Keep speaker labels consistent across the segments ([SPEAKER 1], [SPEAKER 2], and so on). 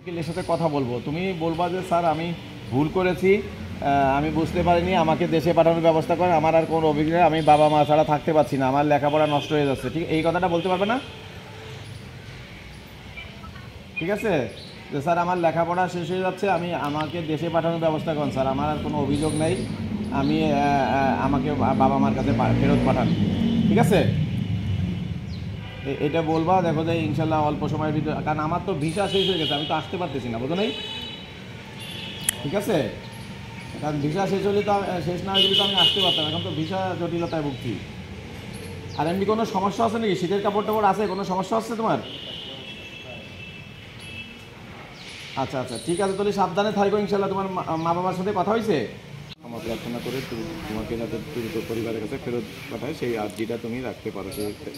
[SPEAKER 1] উকিলের সাথে কথা বলবো, তুমি বলবা যে স্যার আমি ভুল করেছি, আমি বুঝতে পারিনি, আমাকে দেশে পাঠানোর ব্যবস্থা করেন, আমার আর কোনো অভিযোগ, আমি বাবা মা ছাড়া থাকতে পারছি না, আমার লেখাপড়া নষ্ট হয়ে যাচ্ছে, ঠিক এই কথাটা বলতে পারবে না? ঠিক আছে, যে স্যার আমার লেখাপড়া শেষ হয়ে যাচ্ছে, আমাকে দেশে পাঠানোর ব্যবস্থা করেন স্যার, আমার আর কোনো অভিযোগ নেই, আমি আমাকে বাবা মার কাছে ফেরত পাঠান। ঠিক আছে, এটা বলবা, দেখো যে ইনশাল্লাহ অল্প সময়ের ভিতরে, কারণ আমার তো ভিসা শেষ হয়ে গেছে, আমি তো আসতে পারতেছি না, বুঝো নাই? ঠিক আছে, কারণ ভিসা শেষ হলে তো শেষ না হয়ে গেলে তো আমি আসতে পারতাম, এখন তো ভিসা জটিলতায় ভুগছি। আর এমনি কোনো সমস্যা আছে নাকি? শীতের কাপড় টাপড় আছে, কোনো সমস্যা আছে তোমার? আচ্ছা আচ্ছা, ঠিক আছে, তাহলে সাবধানে থাকো ইনশাল্লাহ। তোমার মা বাবার সাথে কথা হয়েছে? আমার প্রার্থনা করে তোমাকে যাতে দ্রুত পরিবারের কাছে ফেরত পাঠায় সেই আর্জিটা তুমি রাখতে পারো,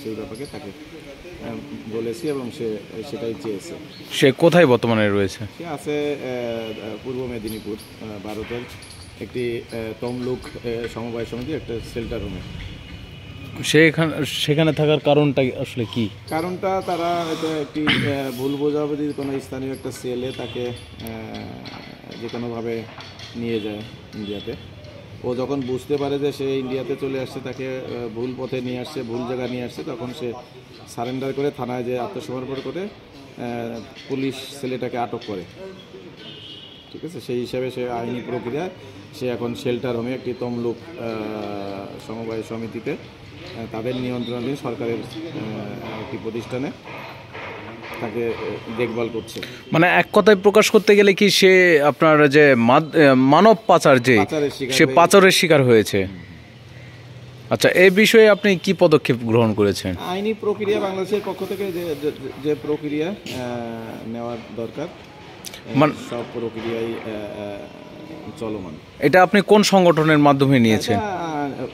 [SPEAKER 1] সেই ব্যাপারে তাকে বলেছি এবং সে সেটাই চেয়েছে।
[SPEAKER 2] সে কোথায় বর্তমানে রয়েছে?
[SPEAKER 1] সে আছে পূর্ব মেদিনীপুর, ভারতের একটি তমলুক সমবায় সমিতির একটা শেল্টার রুমে।
[SPEAKER 2] সেখানে থাকার কারণটা আসলে কি?
[SPEAKER 1] কারণটা তারা হয়তো একটি ভুল বোঝাবুঝির কোনো স্থানীয় একটা সেলে তাকে যে কোনোভাবে নিয়ে যায় ইন্ডিয়াতে। ও যখন বুঝতে পারে যে সে ইন্ডিয়াতে চলে আসছে, তাকে ভুল পথে নিয়ে আসছে, ভুল জায়গায় নিয়ে আসছে, তখন সে সারেন্ডার করে থানায় যে আত্মসমর্পণ করে পুলিশ ছেলেটাকে আটক করে। ঠিক আছে, সেই হিসাবে সে আইনি প্রক্রিয়ায় সে এখন শেল্টার হোমে একটি তমলুক সমবায় সমিতিতে তাদের নিয়ন্ত্রণাধীন সরকারের একটি প্রতিষ্ঠানে তাকে দেখভাল করছে।
[SPEAKER 2] মানে এক কথায় প্রকাশ করতে গেলে কি সে আপনার যে মানব পাচার, যে সে পাচারের শিকার হয়েছে। আচ্ছা, এই বিষয়ে আপনি কি পদক্ষেপ গ্রহণ করেছেন?
[SPEAKER 1] আইনি প্রক্রিয়া বাংলাদেশের পক্ষ থেকে যে প্রক্রিয়া নেওয়ার দরকার, সব প্রক্রিয়াই চলমান।
[SPEAKER 2] এটা আপনি কোন সংগঠনের মাধ্যমে নিয়েছেন?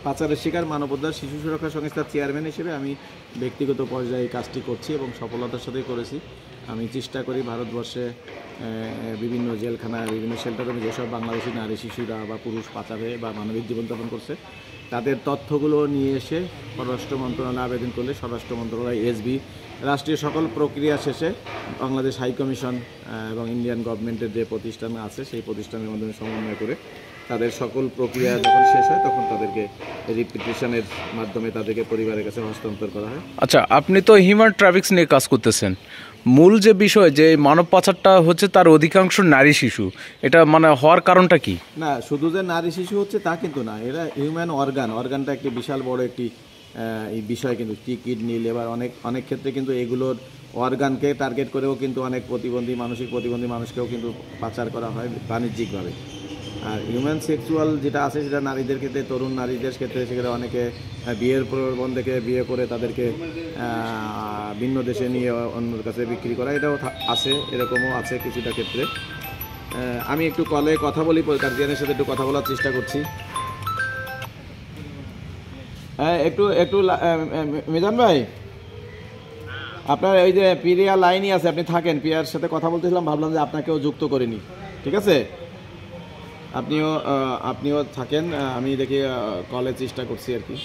[SPEAKER 1] পাচারের শিকার মানবাধিকার শিশু সুরক্ষা সংস্থার চেয়ারম্যান হিসেবে আমি ব্যক্তিগত পর্যায়ে কাজটি করছি এবং সফলতার সাথেই করেছি। আমি চেষ্টা করি ভারতবর্ষে বিভিন্ন জেলখানায়, বিভিন্ন শেল্টারে যেসব বাংলাদেশি নারী শিশুরা বা পুরুষ পাচারে বা মানবিক জীবনযাপন করছে, তাদের তথ্যগুলো নিয়ে এসে স্বরাষ্ট্র মন্ত্রণালয়ে আবেদন করলে স্বরাষ্ট্র মন্ত্রণালয়, এসবি, রাষ্ট্রীয় সকল প্রক্রিয়া শেষে বাংলাদেশ হাইকমিশন এবং ইন্ডিয়ান গভর্নমেন্টের যে প্রতিষ্ঠান আছে সেই প্রতিষ্ঠানের মাধ্যমে সমন্বয় করে তাদের সকল প্রক্রিয়া যখন শেষ হয় তখন তাদেরকে রিপিটিশনের মাধ্যমে তাদেরকে পরিবারের কাছে হস্তান্তর করা হয়।
[SPEAKER 2] আচ্ছা, আপনি তো হিউম্যান ট্রাফিক্স নিয়ে কাজ করতেছেন। মূল যে বিষয় যে মানব পাচারটা হচ্ছে, তার অধিকাংশ নারী শিশু, এটা মানে হওয়ার কারণটা কি?
[SPEAKER 1] না, শুধু যে নারী শিশু হচ্ছে তা কিন্তু না, এরা হিউম্যান অর্গানটা একটি বিশাল বড় একটি এই বিষয়, কিন্তু কিডনি, লিভার, অনেক ক্ষেত্রে কিন্তু এগুলোর অর্গানকে টার্গেট করেও কিন্তু অনেক মানসিক প্রতিবন্ধী মানুষকেও কিন্তু পাচার করা হয় বাণিজ্যিকভাবে। আর হিউম্যান সেক্সুয়াল যেটা আছে সেটা নারীদের ক্ষেত্রে, তরুণ নারীদের ক্ষেত্রে, সেখানে অনেকে বিয়ের প্রলোভন দেখে বিয়ে করে তাদেরকে ভিন্ন দেশে নিয়ে অন্যের কাছে বিক্রি করা, এটাও আছে, এরকমও আছে কিছুটা ক্ষেত্রে। আমি একটু কলে কথা বলি, গার্জিয়ানের সাথে একটু কথা বলার চেষ্টা করছি। হ্যাঁ, একটু মিজান ভাই, আপনার এই যে পিরিয়া লাইনই আছে, আপনি থাকেন, পিয়ার সাথে কথা বলতেছিলাম, ভাবলাম যে আপনাকেও যুক্ত করিনি। ঠিক আছে, আপনিও থাকেন, আমি দেখি কলের চেষ্টা করছি আর কি।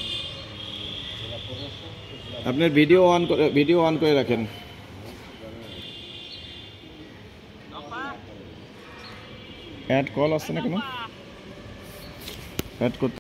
[SPEAKER 1] আপনার ভিডিও অন করে রাখেন। অ্যাড কল আসছে না কেন? অ্যাড করতে